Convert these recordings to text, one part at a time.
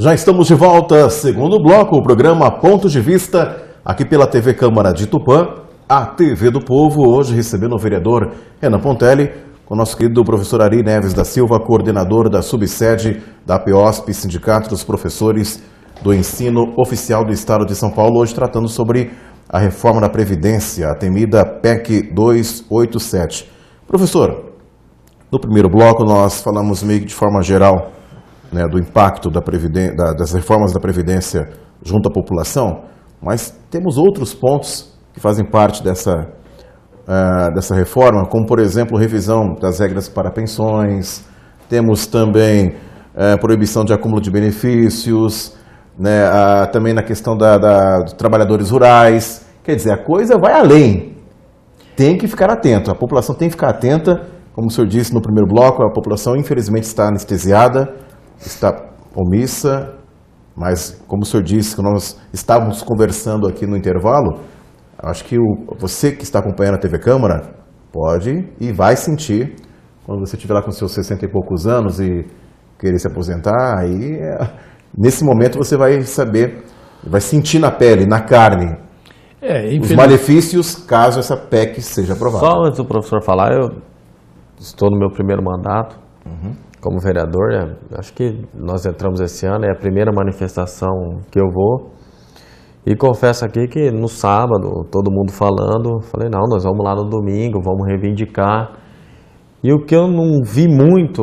Já estamos de volta, segundo bloco, o programa Ponto de Vista, aqui pela TV Câmara de Tupã, a TV do Povo, hoje recebendo o vereador Renan Pontelli, com o nosso querido professor Ari Neves da Silva, coordenador da subsede da APOSP, Sindicato dos Professores do Ensino Oficial do Estado de São Paulo, hoje tratando sobre a reforma da Previdência, a temida PEC 287. Professor, no primeiro bloco nós falamos meio que de forma geral, né, do impacto das reformas da Previdência junto à população, mas temos outros pontos que fazem parte dessa reforma, como, por exemplo, revisão das regras para pensões, temos também proibição de acúmulo de benefícios, né, também na questão dos trabalhadores rurais. Quer dizer, a coisa vai além. Tem que ficar atento, a população tem que ficar atenta. Como o senhor disse no primeiro bloco, a população infelizmente está anestesiada, está omissa, mas como o senhor disse, que nós estávamos conversando aqui no intervalo, acho que você que está acompanhando a TV Câmara pode e vai sentir, quando você estiver lá com seus 60 e poucos anos e querer se aposentar, aí nesse momento você vai saber, vai sentir na pele, na carne, os malefícios caso essa PEC seja aprovada. Só antes do professor falar, eu estou no meu primeiro mandato como vereador, acho que nós entramos esse ano, é a primeira manifestação que eu vou, e confesso aqui que no sábado, todo mundo falando, falei, não, nós vamos lá no domingo, vamos reivindicar, e o que eu não vi muito,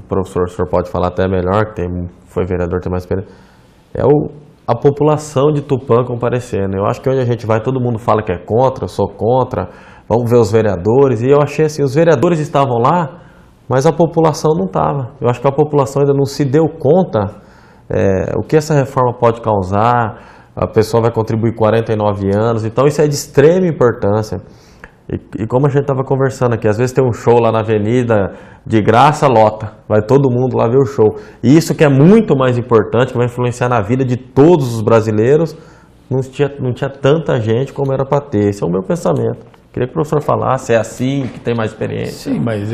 professor, o senhor pode falar até melhor, que foi vereador, tem mais experiência, é a população de Tupã comparecendo. Eu acho que onde a gente vai, todo mundo fala que é contra, eu sou contra, vamos ver os vereadores, e eu achei assim, os vereadores estavam lá, mas a população não estava. Eu acho que a população ainda não se deu conta o que essa reforma pode causar, a pessoa vai contribuir 49 anos, então isso é de extrema importância. E como a gente estava conversando aqui, às vezes tem um show lá na avenida, de graça, lota, vai todo mundo lá ver o show. E isso que é muito mais importante, que vai influenciar na vida de todos os brasileiros, não tinha tanta gente como era para ter. Esse é o meu pensamento. Queria que o professor falasse, é assim, que tem mais experiência. Sim, mas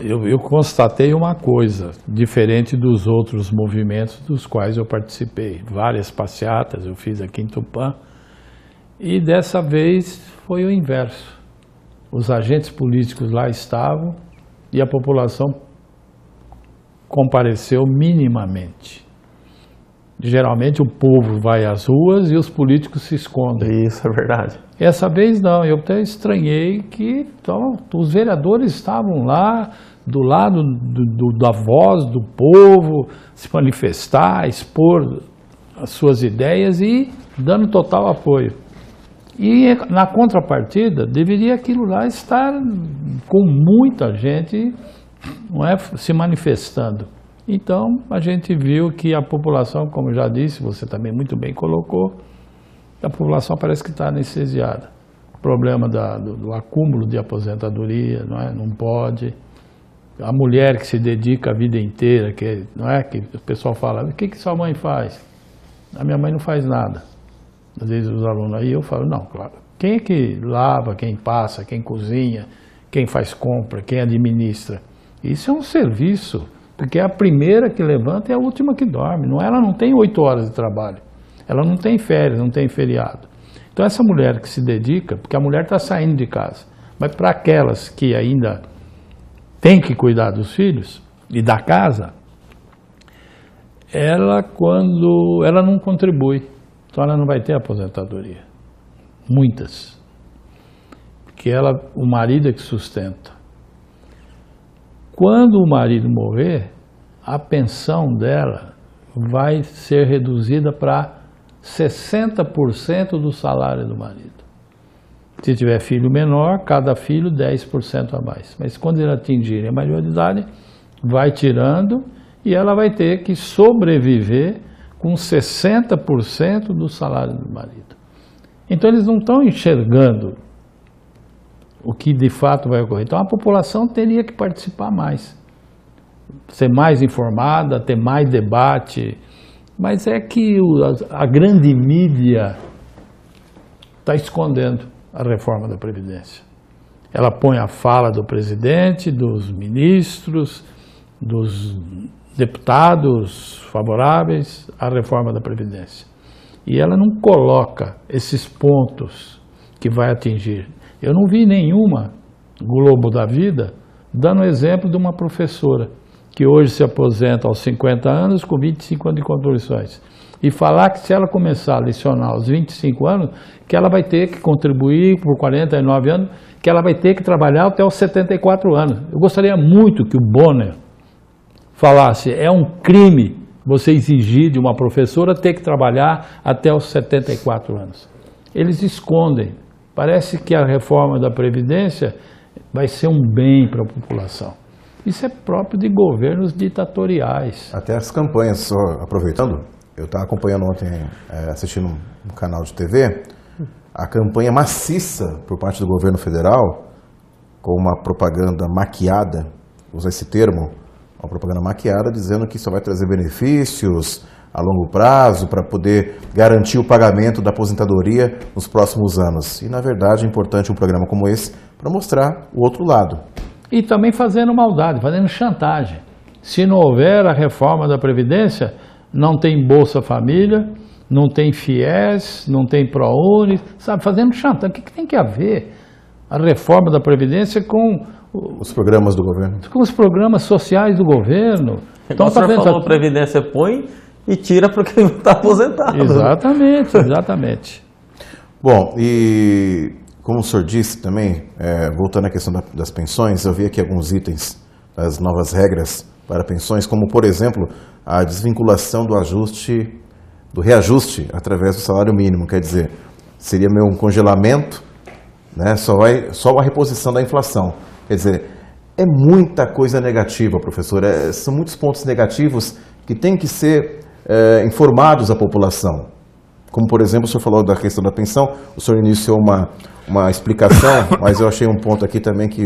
eu constatei uma coisa, diferente dos outros movimentos dos quais eu participei. Várias passeatas eu fiz aqui em Tupã, e dessa vez foi o inverso. Os agentes políticos lá estavam e a população compareceu minimamente. Geralmente o povo vai às ruas e os políticos se escondem. Isso é verdade. Essa vez não, eu até estranhei que os vereadores estavam lá, do lado da voz do povo, se manifestar, expor as suas ideias e dando total apoio. E na contrapartida, deveria aquilo lá estar com muita gente, não é, se manifestando. Então, a gente viu que a população, como já disse, você também muito bem colocou, a população parece que está anestesiada. O problema do acúmulo de aposentadoria, não é? Não pode. A mulher que se dedica a vida inteira, não é? Que o pessoal fala, o que sua mãe faz? A minha mãe não faz nada. Às vezes os alunos aí, eu falo, não, claro. Quem é que lava, quem passa, quem cozinha, quem faz compra, quem administra? Isso é um serviço. Porque a primeira que levanta é a última que dorme. Ela não tem 8 horas de trabalho. Ela não tem férias, não tem feriado. Então essa mulher que se dedica, porque a mulher está saindo de casa, mas para aquelas que ainda têm que cuidar dos filhos e da casa, quando ela não contribui, então ela não vai ter aposentadoria. Muitas. Porque o marido é que sustenta. Quando o marido morrer, a pensão dela vai ser reduzida para 60% do salário do marido. Se tiver filho menor, cada filho 10% a mais. Mas quando ele atingir a maioridade, vai tirando e ela vai ter que sobreviver com 60% do salário do marido. Então eles não estão enxergando o que de fato vai ocorrer. Então a população teria que participar mais, ser mais informada, ter mais debate, mas é que a grande mídia está escondendo a reforma da Previdência. Ela põe a fala do presidente, dos ministros, deputados favoráveis à reforma da Previdência. E ela não coloca esses pontos que vai atingir. Eu não vi nenhuma Globo da Vida dando exemplo de uma professora que hoje se aposenta aos 50 anos com 25 anos de contribuições. E falar que se ela começar a lecionar aos 25 anos, que ela vai ter que contribuir por 49 anos, que ela vai ter que trabalhar até os 74 anos. Eu gostaria muito que o Bonner falasse, é um crime você exigir de uma professora ter que trabalhar até os 74 anos. Eles escondem. Parece que a reforma da Previdência vai ser um bem para a população. Isso é próprio de governos ditatoriais. Até as campanhas, só aproveitando, eu estava acompanhando ontem, assistindo um canal de TV, a campanha maciça por parte do governo federal, com uma propaganda maquiada, usar esse termo, uma propaganda maquiada, dizendo que só vai trazer benefícios a longo prazo para poder garantir o pagamento da aposentadoria nos próximos anos. E, na verdade, é importante um programa como esse para mostrar o outro lado. E também fazendo maldade, fazendo chantagem. Se não houver a reforma da Previdência, não tem Bolsa Família, não tem FIES, não tem ProUni, sabe, fazendo chantagem. O que tem que haver a reforma da Previdência com os programas do governo? Com os programas sociais do governo. Então, você falou, a Previdência põe e tira para quem não está aposentado. Exatamente, exatamente. Bom, e como o senhor disse também, voltando à questão das pensões, eu vi aqui alguns itens das novas regras para pensões, como, por exemplo, a desvinculação do reajuste através do salário mínimo. Quer dizer, seria meio um congelamento, né, só a reposição da inflação. Quer dizer, é muita coisa negativa, professor. São muitos pontos negativos que têm que ser informados à população. Como, por exemplo, o senhor falou da questão da pensão, o senhor iniciou uma explicação, mas eu achei um ponto aqui também que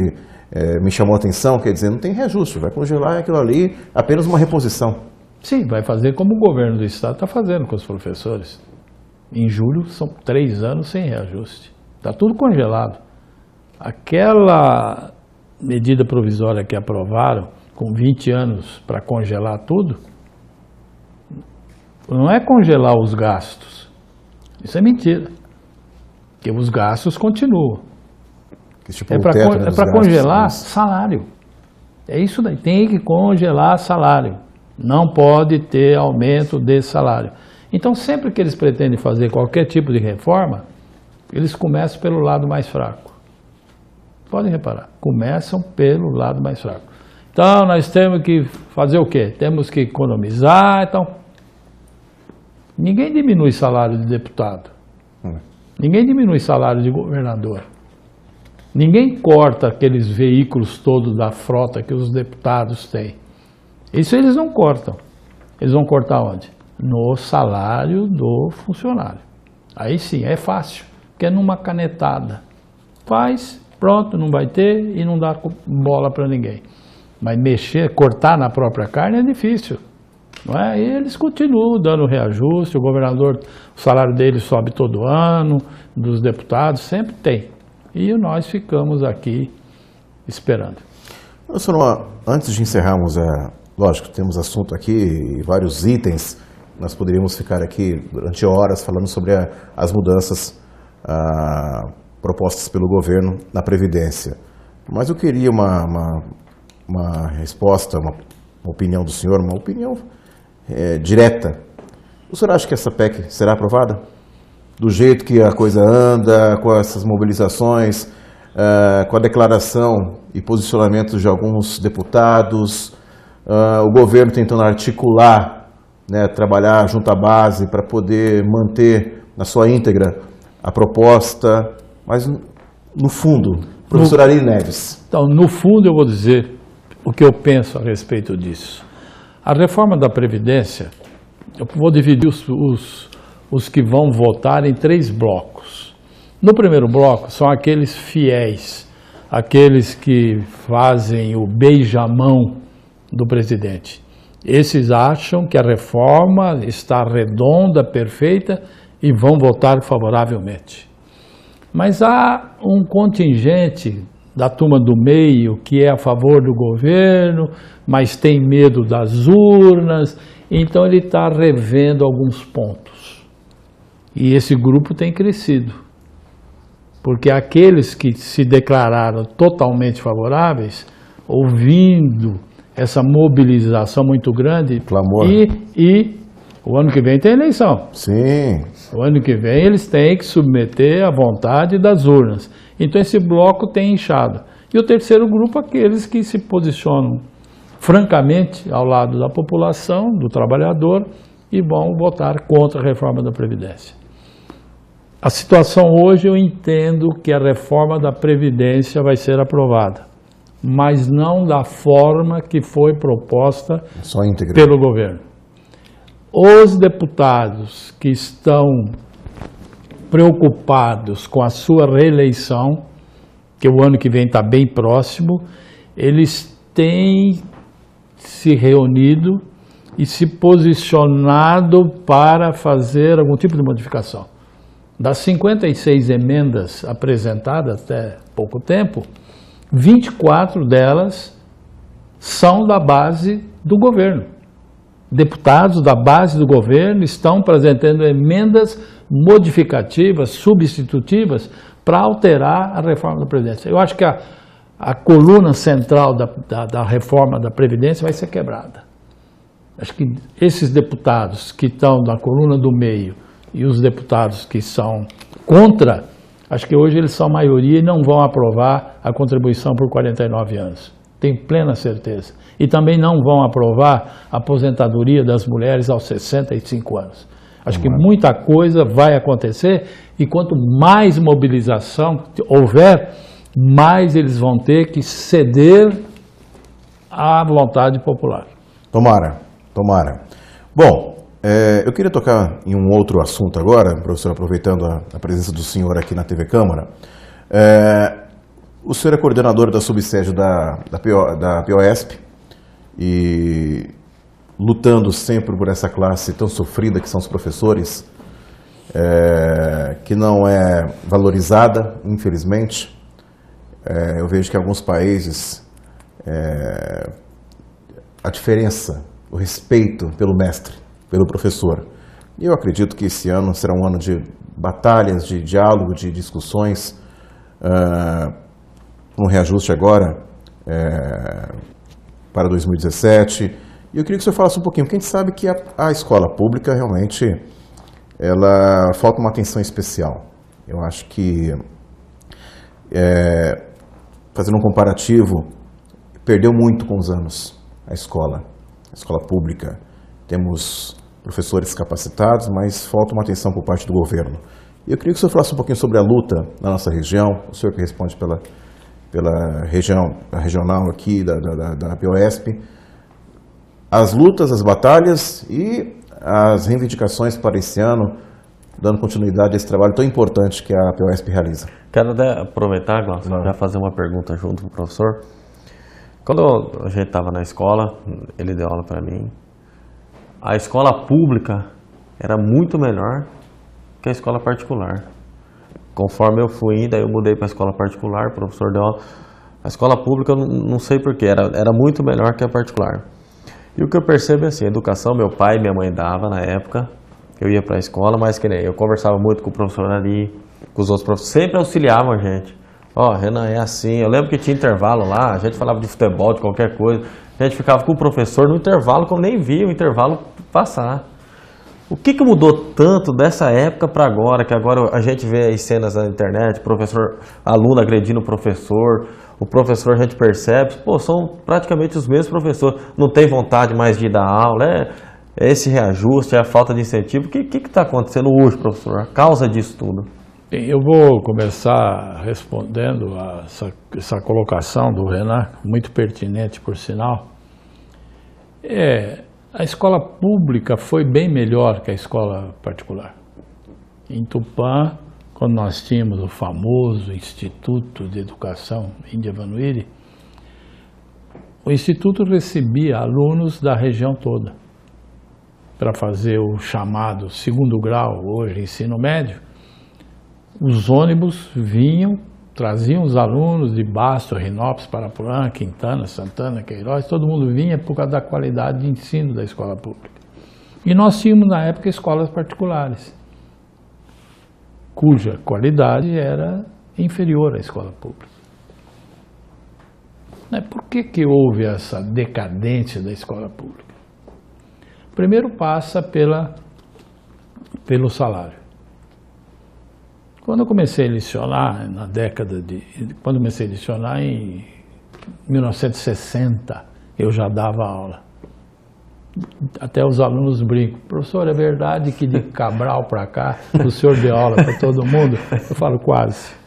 me chamou a atenção, quer dizer, não tem reajuste, vai congelar aquilo ali, apenas uma reposição. Sim, vai fazer como o governo do estado está fazendo com os professores. Em julho são 3 anos sem reajuste. Está tudo congelado. Aquela medida provisória que aprovaram, com 20 anos para congelar tudo, não é congelar os gastos. Isso é mentira. Porque os gastos continuam. Tipo é para congelar salário. É isso daí. Tem que congelar salário. Não pode ter aumento de salário. Então, sempre que eles pretendem fazer qualquer tipo de reforma, eles começam pelo lado mais fraco. Podem reparar. Começam pelo lado mais fraco. Então, nós temos que fazer o quê? Temos que economizar. Então, ninguém diminui salário de deputado. Ninguém diminui salário de governador. Ninguém corta aqueles veículos todos da frota que os deputados têm. Isso eles não cortam. Eles vão cortar onde? No salário do funcionário. Aí sim, é fácil, porque é numa canetada. Faz, pronto, não vai ter e não dá bola para ninguém. Mas mexer, cortar na própria carne é difícil. Não é? E eles continuam dando reajuste, o governador, o salário dele sobe todo ano, dos deputados, sempre tem. E nós ficamos aqui esperando. Senhor, antes de encerrarmos, lógico, temos assunto aqui e vários itens, nós poderíamos ficar aqui durante horas falando sobre as mudanças propostas pelo governo na Previdência. Mas eu queria uma resposta, uma opinião do senhor, uma opinião direta. O senhor acha que essa PEC será aprovada? Do jeito que a coisa anda, com essas mobilizações, com a declaração e posicionamento de alguns deputados, o governo tentando articular, né, trabalhar junto à base para poder manter na sua íntegra a proposta, mas no fundo, professor Ari Neves. Então, no fundo eu vou dizer o que eu penso a respeito disso. A reforma da Previdência, eu vou dividir os que vão votar em 3 blocos. No primeiro bloco são aqueles fiéis, aqueles que fazem o beijamão do presidente. Esses acham que a reforma está redonda, perfeita e vão votar favoravelmente. Mas há um contingente da turma do meio, que é a favor do governo, mas tem medo das urnas, então ele está revendo alguns pontos. E esse grupo tem crescido, porque aqueles que se declararam totalmente favoráveis, ouvindo essa mobilização muito grande, Clamor. E o ano que vem tem eleição. Sim. O ano que vem eles têm que submeter à vontade das urnas. Então esse bloco tem inchado. E o terceiro grupo, aqueles que se posicionam francamente ao lado da população, do trabalhador, e vão votar contra a reforma da Previdência. A situação hoje, eu entendo que a reforma da Previdência vai ser aprovada, mas não da forma que foi proposta Só íntegra. pelo governo. Os deputados que estão preocupados com a sua reeleição, que o ano que vem está bem próximo, eles têm se reunido e se posicionado para fazer algum tipo de modificação. Das 56 emendas apresentadas até pouco tempo, 24 delas são da base do governo. Deputados da base do governo estão apresentando emendas modificativas, substitutivas, para alterar a reforma da Previdência. Eu acho que a coluna central da reforma da Previdência vai ser quebrada. Acho que esses deputados que estão na coluna do meio e os deputados que são contra, acho que hoje eles são maioria e não vão aprovar a contribuição por 49 anos. Tenho plena certeza. E também não vão aprovar a aposentadoria das mulheres aos 65 anos. Acho que muita coisa vai acontecer e quanto mais mobilização houver, mais eles vão ter que ceder à vontade popular. Tomara, tomara. Bom, eu queria tocar em um outro assunto agora, professor, aproveitando a presença do senhor aqui na TV Câmara. O senhor é coordenador da subsede da POSP e lutando sempre por essa classe tão sofrida que são os professores, que não é valorizada, infelizmente. Eu vejo que em alguns países a diferença, o respeito pelo mestre, pelo professor. E eu acredito que esse ano será um ano de batalhas, de diálogo, de discussões, um reajuste agora para 2017. E eu queria que o senhor falasse um pouquinho, porque a gente sabe que a escola pública realmente ela falta uma atenção especial. Eu acho que, fazendo um comparativo, perdeu muito com os anos a escola pública. Temos professores capacitados, mas falta uma atenção por parte do governo. E eu queria que o senhor falasse um pouquinho sobre a luta na nossa região, o senhor que responde pela região regional aqui da POSP, as lutas, as batalhas e as reivindicações para esse ano, dando continuidade a esse trabalho tão importante que a POSP realiza. Quero até aproveitar, Glaucio, já fazer uma pergunta junto com o professor. Quando a gente estava na escola, ele deu aula para mim, a escola pública era muito melhor que a escola particular. Conforme eu fui indo, aí eu mudei para a escola particular, o professor deu aula. A escola pública, eu não sei porquê, era muito melhor que a particular. E o que eu percebo é assim, a educação, meu pai e minha mãe davam na época, eu ia para a escola, mas que nem eu conversava muito com o professor ali, com os outros professores, sempre auxiliavam a gente. Renan, é assim, eu lembro que tinha intervalo lá, a gente falava de futebol, de qualquer coisa, a gente ficava com o professor no intervalo, que eu nem via o intervalo passar. O que mudou tanto dessa época para agora, que agora a gente vê as cenas na internet, aluno agredindo o professor a gente percebe, são praticamente os mesmos professores, não tem vontade mais de dar aula, é esse reajuste, é a falta de incentivo. O que está acontecendo hoje, professor, a causa disso tudo? Eu vou começar respondendo a essa colocação do Renan, muito pertinente, por sinal. A escola pública foi bem melhor que a escola particular. Em Tupã, quando nós tínhamos o famoso Instituto de Educação Índia Vanuiri, o Instituto recebia alunos da região toda para fazer o chamado segundo grau, hoje ensino médio. Os ônibus vinham, traziam os alunos de Bastos, Rinópolis, Parapuã, Quintana, Santana, Queiroz, todo mundo vinha por causa da qualidade de ensino da escola pública. E nós tínhamos, na época, escolas particulares, cuja qualidade era inferior à escola pública. Por que houve essa decadência da escola pública? Primeiro passa pelo salário. Quando eu comecei a lecionar, quando eu comecei a lecionar em 1960, eu já dava aula. Até os alunos brincam: professor, é verdade que de Cabral para cá o senhor deu aula para todo mundo? Eu falo quase,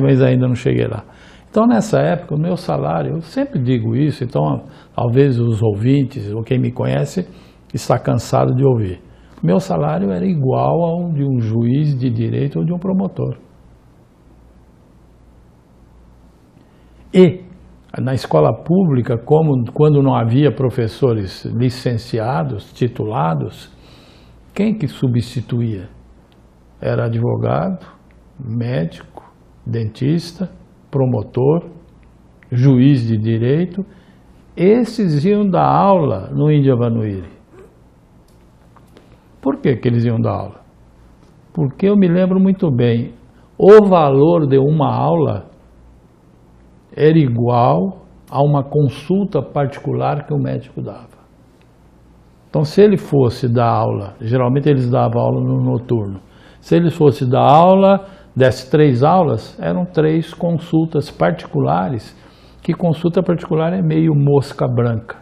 mas ainda não cheguei lá. Então, nessa época, o meu salário, eu sempre digo isso, então talvez os ouvintes ou quem me conhece está cansado de ouvir. Meu salário era igual ao de um juiz de direito ou de um promotor. E na escola pública, quando não havia professores licenciados, titulados, quem que substituía? Era advogado, médico, dentista, promotor, juiz de direito. Esses iam dar aula no Índia Vanuíri. Por que eles iam dar aula? Porque eu me lembro muito bem, o valor de uma aula era igual a uma consulta particular que o médico dava. Então, se ele fosse dar aula, geralmente eles davam aula no noturno, se ele fosse dar aula, desse 3 aulas, eram 3 consultas particulares, que consulta particular é meio mosca branca.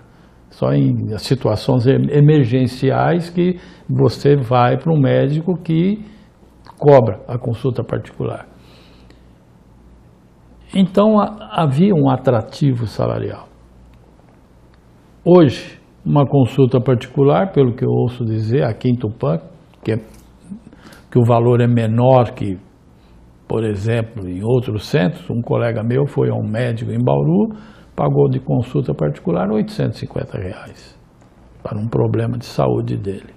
Só em situações emergenciais que você vai para um médico que cobra a consulta particular. Então havia um atrativo salarial. Hoje, uma consulta particular, pelo que eu ouço dizer, aqui em Tupã, que o valor é menor que, por exemplo, em outros centros, um colega meu foi a um médico em Bauru, pagou de consulta particular R$ 850 para um problema de saúde dele.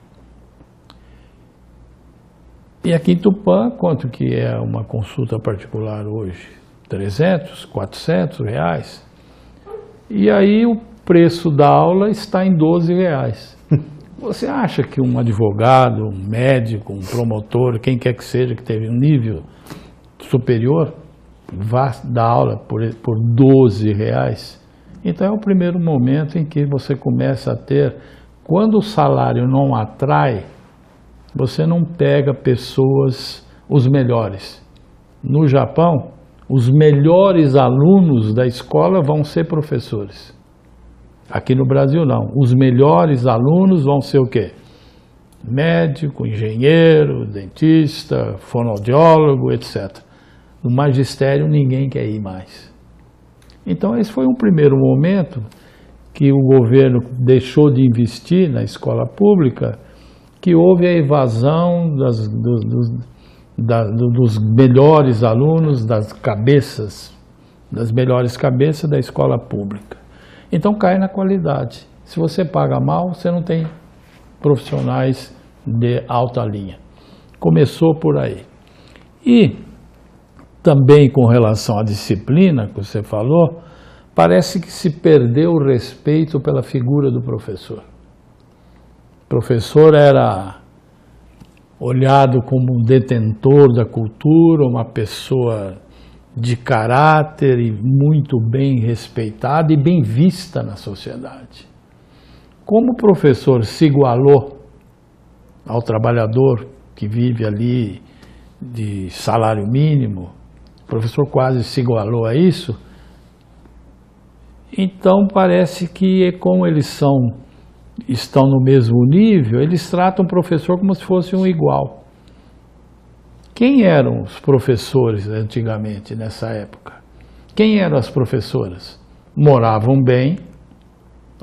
E aqui em Tupã, quanto que é uma consulta particular hoje? 300, 400 reais. E aí o preço da aula está em 12 reais. Você acha que um advogado, um médico, um promotor, quem quer que seja que teve um nível superior, vá dar aula por 12 reais? Então é o primeiro momento em que você começa a ter, quando o salário não atrai, você não pega pessoas, os melhores. No Japão, os melhores alunos da escola vão ser professores. Aqui no Brasil não. Os melhores alunos vão ser o quê? Médico, engenheiro, dentista, fonoaudiólogo, etc. No magistério ninguém quer ir mais. Então esse foi um primeiro momento que o governo deixou de investir na escola pública, que houve a evasão dos melhores alunos, das melhores cabeças da escola pública. Então cai na qualidade. Se você paga mal, você não tem profissionais de alta linha. Começou por aí. E também com relação à disciplina que você falou, parece que se perdeu o respeito pela figura do professor. O professor era olhado como um detentor da cultura, uma pessoa de caráter e muito bem respeitada e bem vista na sociedade. Como o professor se igualou ao trabalhador que vive ali de salário mínimo, o professor quase se igualou a isso, então parece que como eles estão no mesmo nível, eles tratam o professor como se fosse um igual. Quem eram os professores antigamente, nessa época? Quem eram as professoras? Moravam bem,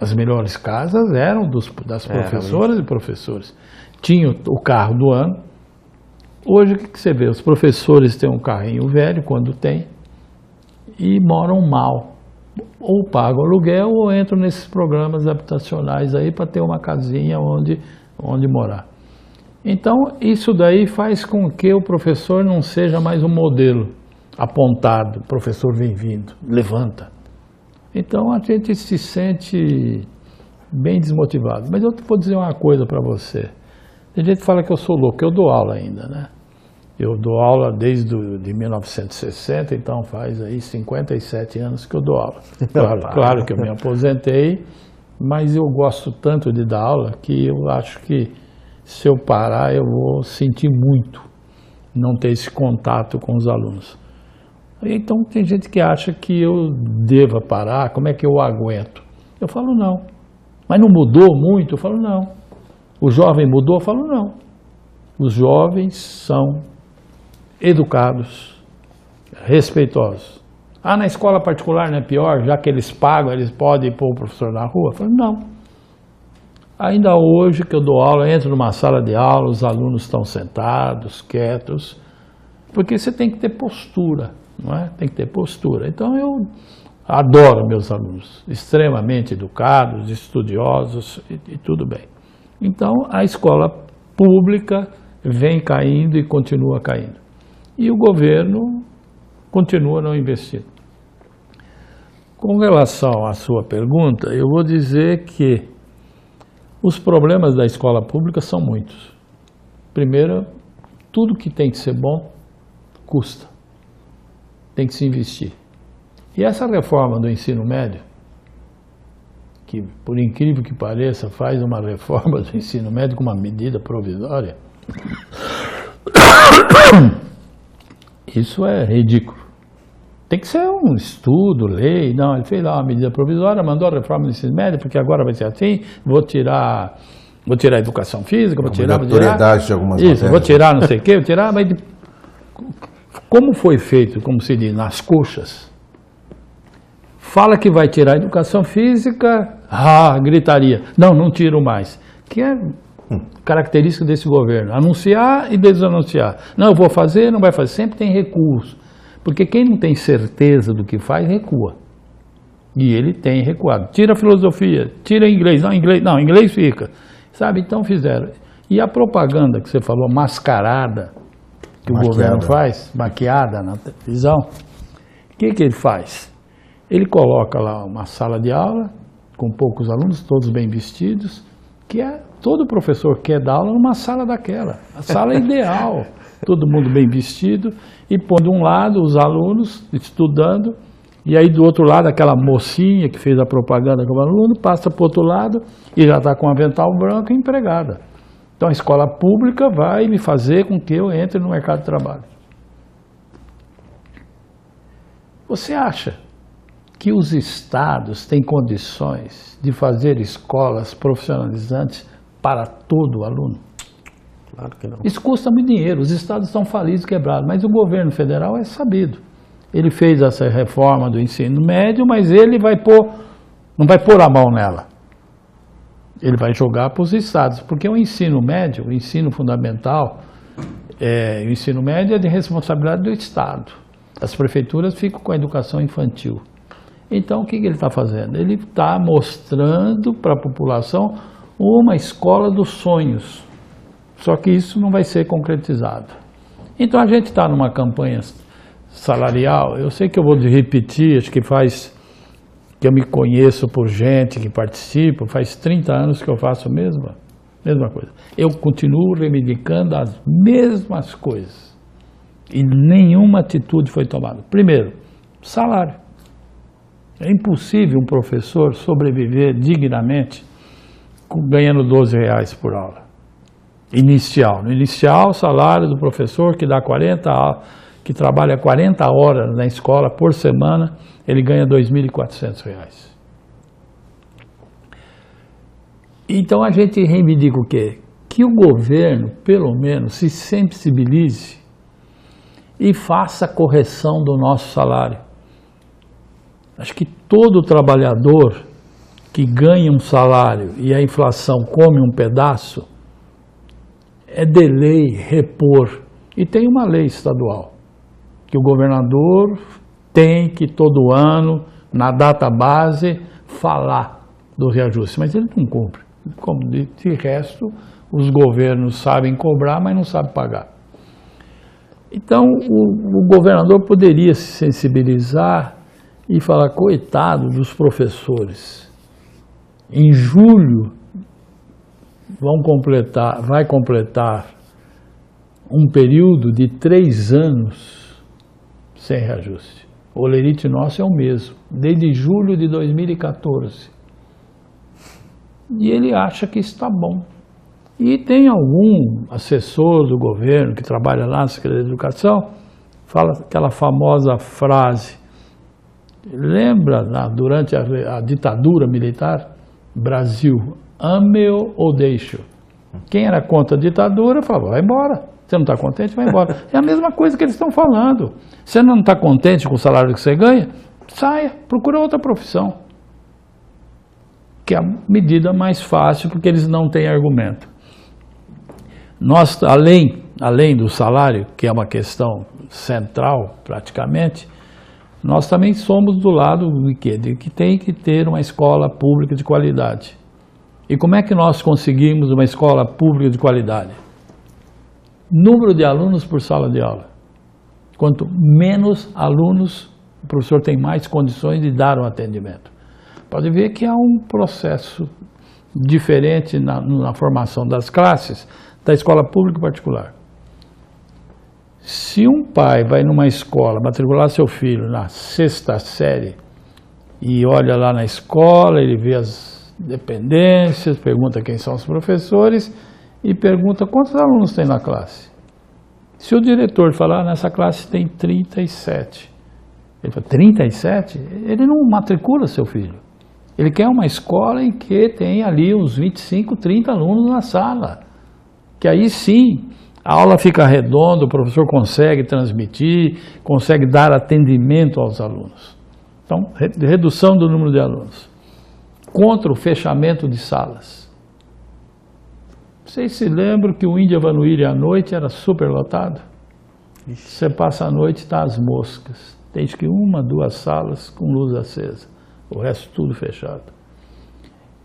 as melhores casas eram das professoras e professores. Tinham o carro do ano. Hoje o que você vê? Os professores têm um carrinho velho, quando tem, e moram mal. Ou pagam aluguel ou entram nesses programas habitacionais aí para ter uma casinha onde morar. Então, isso daí faz com que o professor não seja mais um modelo apontado, professor vem vindo, levanta. Então a gente se sente bem desmotivado. Mas eu vou dizer uma coisa para você. Tem gente que fala que eu sou louco, eu dou aula ainda, né? Eu dou aula desde de 1960, então faz aí 57 anos que eu dou aula. Claro que eu me aposentei, mas eu gosto tanto de dar aula que eu acho que se eu parar eu vou sentir muito não ter esse contato com os alunos. Então tem gente que acha que eu deva parar, como é que eu aguento? Eu falo não. Mas não mudou muito? Eu falo não. O jovem mudou? Eu falo não. Os jovens são educados, respeitosos. Ah, na escola particular não é pior, já que eles pagam, eles podem pôr o professor na rua? Eu falo, não. Ainda hoje que eu dou aula, entro numa sala de aula, os alunos estão sentados, quietos, porque você tem que ter postura, não é? Tem que ter postura. Então eu adoro meus alunos, extremamente educados, estudiosos e tudo bem. Então a escola pública vem caindo e continua caindo. E o governo continua não investindo. Com relação à sua pergunta, eu vou dizer que os problemas da escola pública são muitos. Primeiro, tudo que tem que ser bom custa. Tem que se investir. E essa reforma do ensino médio, que por incrível que pareça faz uma reforma do ensino médio com uma medida provisória, isso é ridículo. Tem que ser um estudo, lei. Não, ele fez lá uma medida provisória, mandou a reforma do ensino médio, porque agora vai ser assim, vou tirar a educação física, vou tirar de algumas isso, vou tirar não sei o quê, vou tirar, mas como foi feito, como se diz, nas coxas, fala que vai tirar a educação física, gritaria. Não tiro mais. Que é característica desse governo, anunciar e desanunciar. Não, eu vou fazer, não vai fazer, sempre tem recurso. Porque quem não tem certeza do que faz, recua. E ele tem recuado. Tira a filosofia, tira inglês. Não, inglês fica. Sabe, então fizeram. E a propaganda que você falou, mascarada, que o governo faz, maquiada na televisão, o que ele faz? Ele coloca lá uma sala de aula, com poucos alunos, todos bem vestidos, que é todo professor quer dar aula numa sala daquela. A sala ideal. Todo mundo bem vestido, e põe de um lado os alunos estudando, e aí do outro lado aquela mocinha que fez a propaganda como aluno, passa para o outro lado e já está com um avental branco e empregada. Então a escola pública vai me fazer com que eu entre no mercado de trabalho. Você acha que os estados têm condições de fazer escolas profissionalizantes para todo aluno? Claro que não. Isso custa muito dinheiro, os estados estão falidos, quebrados, mas o governo federal é sabido. Ele fez essa reforma do ensino médio, mas ele não vai pôr a mão nela. Ele vai jogar para os estados, porque o ensino médio, o ensino fundamental, o ensino médio é de responsabilidade do estado. As prefeituras ficam com a educação infantil. Então o que ele está fazendo? Ele está mostrando para a população uma escola dos sonhos. Só que isso não vai ser concretizado. Então a gente está numa campanha salarial, eu sei que eu vou repetir, acho que que eu me conheço por gente que participa, faz 30 anos que eu faço a mesma coisa. Eu continuo reivindicando as mesmas coisas. E nenhuma atitude foi tomada. Primeiro, salário. É impossível um professor sobreviver dignamente ganhando R$12 por aula. Inicial. No inicial, o salário do professor que trabalha 40 horas na escola por semana, ele ganha R$2.400. Então a gente reivindica o quê? Que o governo, pelo menos, se sensibilize e faça a correção do nosso salário. Acho que todo trabalhador que ganha um salário e a inflação come um pedaço, é de lei repor. E tem uma lei estadual, que o governador tem que todo ano, na data base, falar do reajuste, mas ele não cumpre. Como de resto, os governos sabem cobrar, mas não sabem pagar. Então, o governador poderia se sensibilizar e falar, coitado dos professores. Em julho, vai completar um período de 3 anos sem reajuste. O olerite nosso é o mesmo, desde julho de 2014. E ele acha que está bom. E tem algum assessor do governo que trabalha lá na Secretaria de Educação, fala aquela famosa frase, lembra durante a ditadura militar, Brasil, ame-o ou deixe-o. Quem era contra a ditadura falava, vai embora, você não está contente, vai embora. É a mesma coisa que eles estão falando. Você não está contente com o salário que você ganha? Saia, procura outra profissão. Que é a medida mais fácil, porque eles não têm argumento. Nós, além do salário, que é uma questão central praticamente, nós também somos do lado de quê? De que tem que ter uma escola pública de qualidade. E como é que nós conseguimos uma escola pública de qualidade? Número de alunos por sala de aula. Quanto menos alunos, o professor tem mais condições de dar um atendimento. Pode ver que há um processo diferente na formação das classes da escola pública e particular. Se um pai vai numa escola matricular seu filho na 6ª série e olha lá na escola, ele vê as dependências, pergunta quem são os professores e pergunta quantos alunos tem na classe. Se o diretor falar, nessa classe tem 37. Ele fala, 37? Ele não matricula seu filho. Ele quer uma escola em que tem ali uns 25, 30 alunos na sala. Que aí sim, a aula fica redonda, o professor consegue transmitir, consegue dar atendimento aos alunos. Então, redução do número de alunos. Contra o fechamento de salas. Vocês se lembram que o Índia Vanuíri à noite era superlotado? Você passa a noite e está as moscas. Tem que 1, 2 salas com luz acesa. O resto tudo fechado.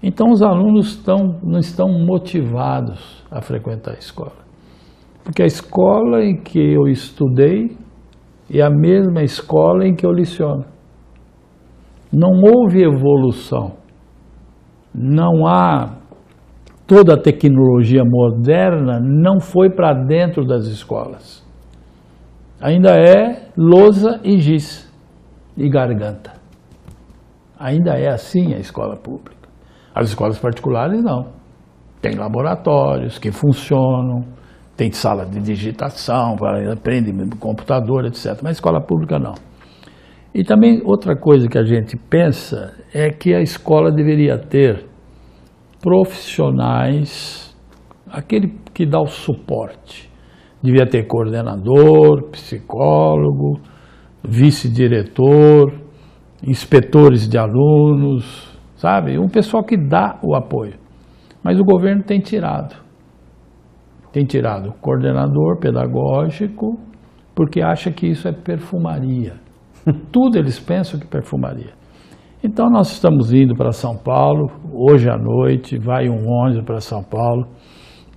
Então os alunos não estão motivados a frequentar a escola. Porque a escola em que eu estudei é a mesma escola em que eu leciono. Não houve evolução. Não há... Toda a tecnologia moderna não foi para dentro das escolas. Ainda é lousa e giz e garganta. Ainda é assim a escola pública. As escolas particulares não. Tem laboratórios que funcionam, tem sala de digitação, aprende computador, etc. Mas a escola pública não. E também outra coisa que a gente pensa é que a escola deveria ter profissionais, aquele que dá o suporte. Devia ter coordenador, psicólogo, vice-diretor, inspetores de alunos, sabe? Um pessoal que dá o apoio. Mas o governo tem tirado. Tem tirado o coordenador pedagógico, porque acha que isso é perfumaria. Tudo eles pensam que é perfumaria. Então nós estamos indo para São Paulo, hoje à noite, vai um ônibus para São Paulo,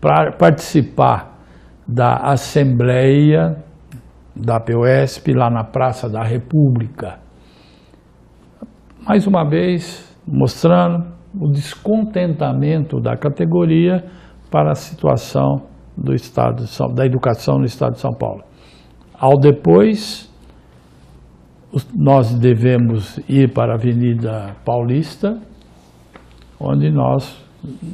para participar da Assembleia da PUESP, lá na Praça da República. Mais uma vez, mostrando o descontentamento da categoria para a situação do estado da educação no estado de São Paulo. Ao depois, nós devemos ir para a Avenida Paulista, onde nós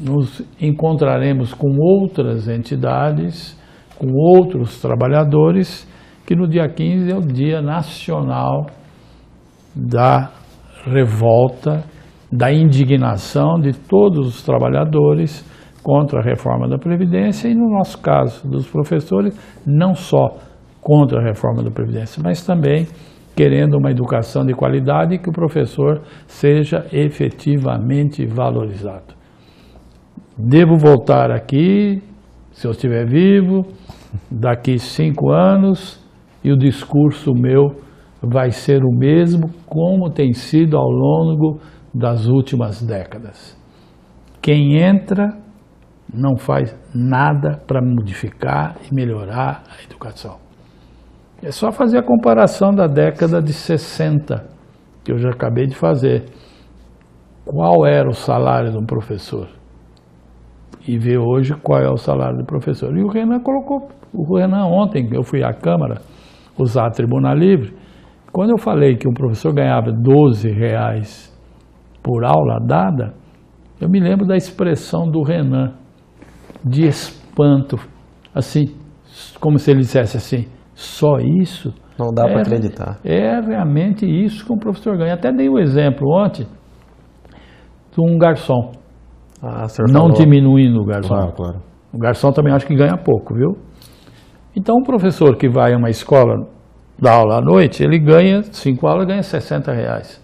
nos encontraremos com outras entidades, com outros trabalhadores, que no dia 15 é o Dia Nacional da Revolta, da indignação de todos os trabalhadores contra a reforma da Previdência e, no nosso caso, dos professores, não só contra a reforma da Previdência, mas também querendo uma educação de qualidade e que o professor seja efetivamente valorizado. Devo voltar aqui, se eu estiver vivo, daqui 5 anos, e o discurso meu vai ser o mesmo como tem sido ao longo das últimas décadas. Quem entra não faz nada para modificar e melhorar a educação. É só fazer a comparação da década de 60, que eu já acabei de fazer. Qual era o salário de um professor? E ver hoje qual é o salário do professor. E o Renan ontem, eu fui à Câmara usar a tribuna livre, quando eu falei que um professor ganhava R$12 por aula dada, eu me lembro da expressão do Renan, de espanto, assim, como se ele dissesse assim, só isso? Não dá para acreditar. É realmente isso que um professor ganha. Até dei o exemplo ontem de um garçom. Não diminuindo o garçom. Claro, claro. O garçom também acho que ganha pouco, viu? Então, um professor que vai a uma escola dar aula à noite, ele ganha, 5 aulas, ganha R$60.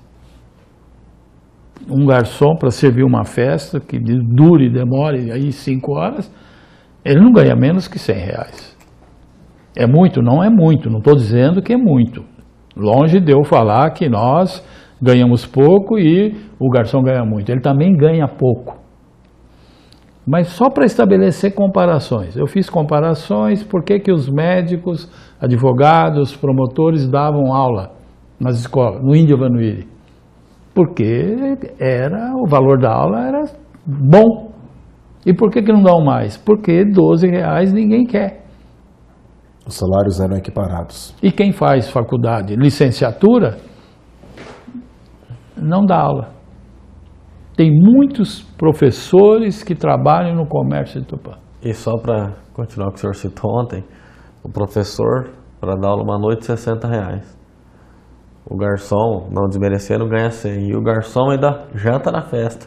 Um garçom, para servir uma festa, que dure e demore aí 5 horas, ele não ganha menos que R$100. É muito? Não é muito, não estou dizendo que é muito. Longe de eu falar que nós ganhamos pouco e o garçom ganha muito. Ele também ganha pouco. Mas só para estabelecer comparações. Eu fiz comparações, por que os médicos, advogados, promotores davam aula nas escolas, no Índio Vanuiri? Porque o valor da aula era bom. E por que não dão mais? Porque R$12 ninguém quer. Os salários eram equiparados. E quem faz faculdade, licenciatura, não dá aula. Tem muitos professores que trabalham no comércio de Tupã. E só para continuar o que o senhor citou ontem, o professor, para dar aula uma noite, R$60. O garçom, não desmerecendo, ganha 100. E o garçom ainda janta na festa.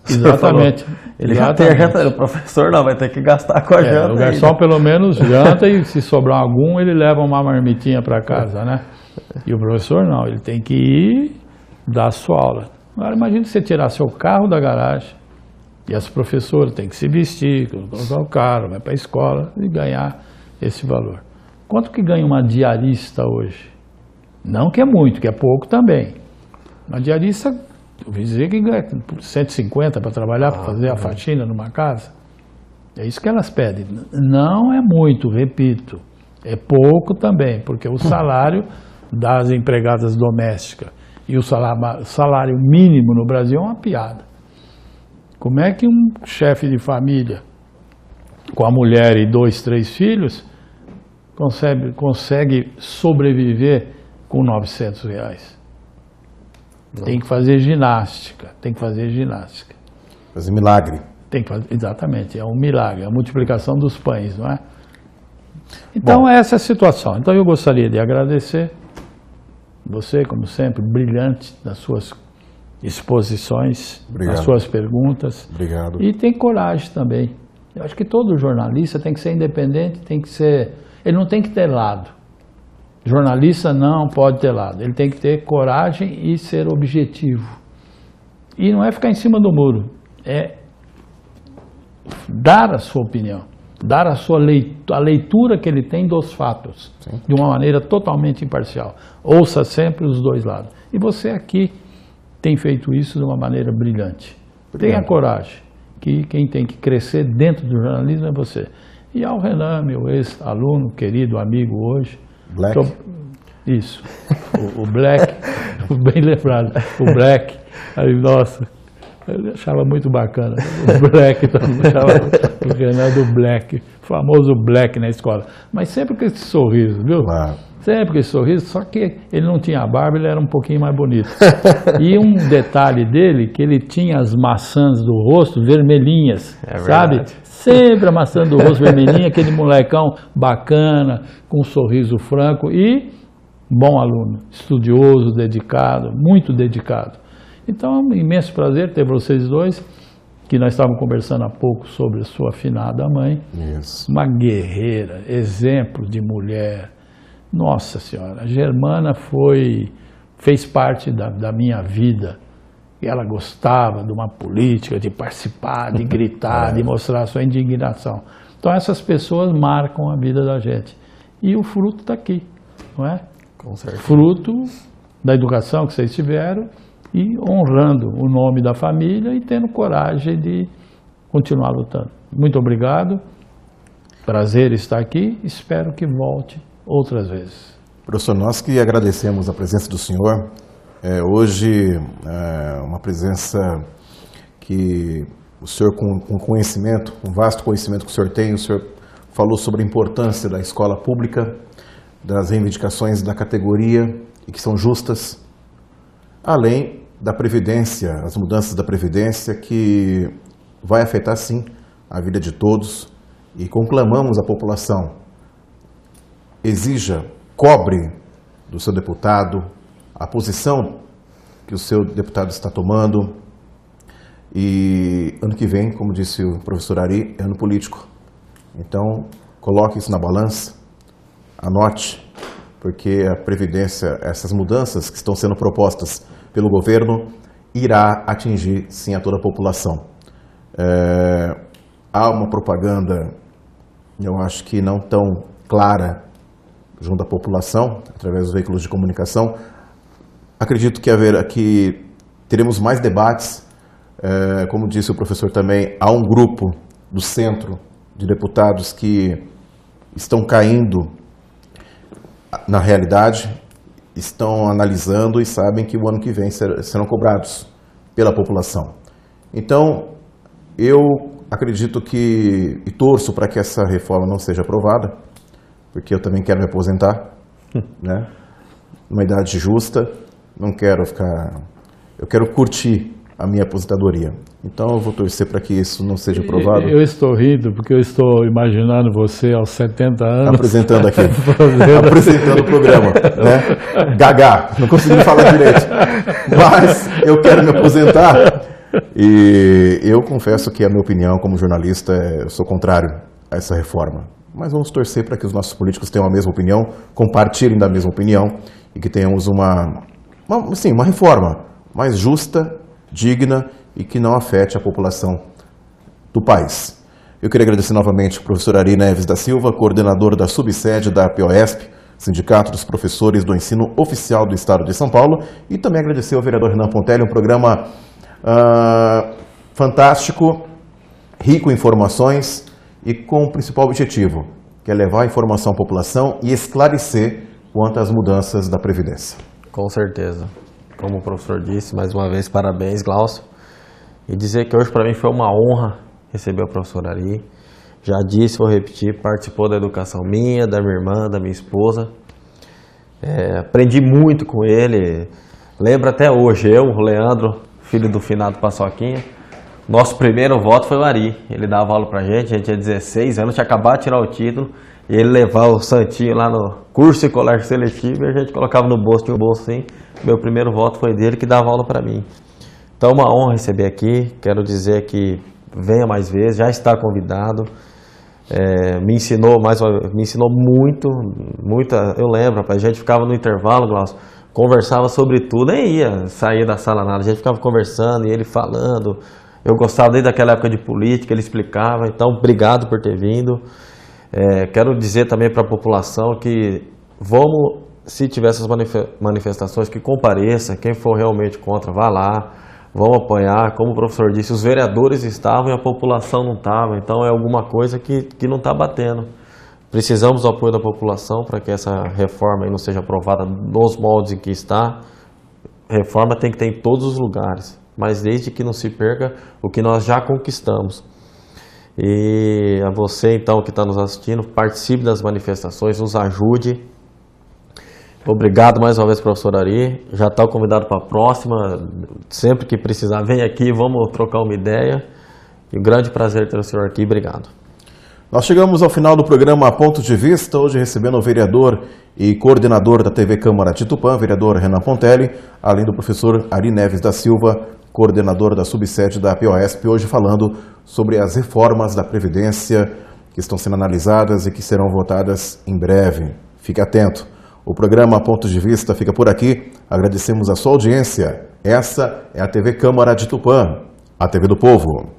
Exatamente. Ele já tem janta, o professor não, vai ter que gastar com a janta. O garçom ainda, pelo menos janta e se sobrar algum, ele leva uma marmitinha para casa, né? E o professor não, ele tem que ir dar a sua aula. Agora imagine você tirar seu carro da garagem e as professoras têm que se vestir, colocar o carro, vai para a escola e ganhar esse valor. Quanto que ganha uma diarista hoje? Não que é muito, que é pouco também. Uma diarista, eu vi dizer que ganha 150 para trabalhar, para fazer a faxina numa casa. É isso que elas pedem. Não é muito, repito. É pouco também, porque o salário das empregadas domésticas e o salário mínimo no Brasil é uma piada. Como é que um chefe de família com a mulher e 2, 3 filhos consegue sobreviver com R$900? Tem que fazer ginástica, Fazer milagre. Tem que fazer, exatamente, é um milagre, a multiplicação dos pães, não é? Então, essa é a situação. Então, eu gostaria de agradecer você, como sempre, brilhante nas suas exposições, Obrigado. nas suas perguntas. Obrigado. E tem coragem também. Eu acho que todo jornalista tem que ser independente, ele não tem que ter lado. Jornalista não pode ter lado. Ele tem que ter coragem e ser objetivo. E não é ficar em cima do muro, é dar a sua opinião, dar a leitura que ele tem dos fatos, Sim. de uma maneira totalmente imparcial. Ouça sempre os dois lados. E você aqui tem feito isso de uma maneira brilhante. Obrigado. Tenha coragem, que quem tem que crescer dentro do jornalismo é você. E ao Renan, meu ex-aluno, querido amigo hoje. Black. Isso, o Black, bem lembrado, o Black, aí, nossa, eu achava muito bacana, o Black, todo mundo achava o Renan do Black, famoso Black na escola, mas sempre com esse sorriso, viu? Claro. Sempre com esse sorriso, só que ele não tinha barba, ele era um pouquinho mais bonito. E um detalhe dele, que ele tinha as maçãs do rosto vermelhinhas, sabe? Verdade. Sempre a maçã do rosto vermelhinha, aquele molecão bacana, com um sorriso franco e bom aluno, estudioso, dedicado, muito dedicado. Então é um imenso prazer ter vocês dois, que nós estávamos conversando há pouco sobre a sua afinada mãe. Isso. Uma guerreira, exemplo de mulher. Nossa Senhora, a Germana fez parte da minha vida. Ela gostava de uma política, de participar, de gritar, de mostrar a sua indignação. Então essas pessoas marcam a vida da gente. E o fruto está aqui, não é? Com certeza. Fruto da educação que vocês tiveram e honrando o nome da família e tendo coragem de continuar lutando. Muito obrigado. Prazer estar aqui. Espero que volte outras vezes. Professor, nós que agradecemos a presença do senhor. Hoje, uma presença que o senhor, com conhecimento, um vasto conhecimento que o senhor tem, o senhor falou sobre a importância da escola pública, das reivindicações da categoria e que são justas, além da Previdência, as mudanças da Previdência que vai afetar sim a vida de todos, e conclamamos a população, exija, cobre do seu deputado a posição que o seu deputado está tomando, e ano que vem, como disse o professor Ari, é ano político. Então, coloque isso na balança, anote, porque a Previdência, essas mudanças que estão sendo propostas pelo governo, irá atingir sim a toda a população. Há uma propaganda, eu acho que não tão clara junto à população, através dos veículos de comunicação. Acredito que teremos mais debates, como disse o professor também, há um grupo do centro de deputados que estão caindo na realidade, estão analisando e sabem que o ano que vem serão cobrados pela população. Então, eu acredito e torço para que essa reforma não seja aprovada, porque eu também quero me aposentar, né? Numa idade justa, eu quero curtir a minha aposentadoria. Então eu vou torcer para que isso não seja aprovado. Eu estou rindo porque eu estou imaginando você aos 70 anos. Apresentando aqui. Apresentando o programa, né? Gagá, não consegui falar direito. Mas eu quero me aposentar. E eu confesso que a minha opinião como jornalista, eu sou contrário a essa reforma. Mas vamos torcer para que os nossos políticos tenham a mesma opinião, compartilhem da mesma opinião e que tenhamos uma reforma mais justa, digna e que não afete a população do país. Eu queria agradecer novamente ao professor Ari Neves da Silva, coordenador da subsede da POSP, Sindicato dos Professores do Ensino Oficial do Estado de São Paulo, e também agradecer ao vereador Renan Pontelli, um programa fantástico, rico em informações e com o principal objetivo, que é levar a informação à população e esclarecer quanto às mudanças da Previdência. Com certeza. Como o professor disse, mais uma vez, parabéns, Glaucio. E dizer que hoje para mim foi uma honra receber o professor Ari. Já disse, vou repetir, participou da educação minha, da minha irmã, da minha esposa. Aprendi muito com ele. Lembro até hoje, o Leandro, filho do finado Paçoquinha, nosso primeiro voto foi o Ari. Ele dava aula pra gente, a gente tinha 16 anos, tinha acabado de tirar o título, e ele levava o santinho lá no curso e colégio seletivo, e a gente colocava no bolso, tinha um bolso assim. Meu primeiro voto foi dele, que dava aula para mim. Então, uma honra receber aqui. Quero dizer que venha mais vezes, já está convidado. Me ensinou muito. Eu lembro, a gente ficava no intervalo, Glaucio, conversava sobre tudo, nem ia sair da sala nada. A gente ficava conversando e ele falando. Eu gostava desde aquela época de política, ele explicava. Então, obrigado por ter vindo. Quero dizer também para a população que se tiver essas manifestações, que compareça, quem for realmente contra, vá lá, vão apoiar. Como o professor disse, os vereadores estavam e a população não estava, então é alguma coisa que não está batendo. Precisamos do apoio da população para que essa reforma aí não seja aprovada nos moldes em que está. Reforma tem que ter em todos os lugares, mas desde que não se perca o que nós já conquistamos. E a você então que está nos assistindo, participe das manifestações, nos ajude. Obrigado mais uma vez, professor Ari. Já está convidado para a próxima. Sempre que precisar, vem aqui, vamos trocar uma ideia. E um grande prazer ter o senhor aqui. Obrigado. Nós chegamos ao final do programa Ponto de Vista, hoje recebendo o vereador e coordenador da TV Câmara de Tupã, vereador Renan Pontelli, além do professor Ari Neves da Silva, coordenador da subsede da POSP, hoje falando sobre as reformas da Previdência que estão sendo analisadas e que serão votadas em breve. Fique atento. O programa Ponto de Vista fica por aqui. Agradecemos a sua audiência. Essa é a TV Câmara de Tupã, a TV do Povo.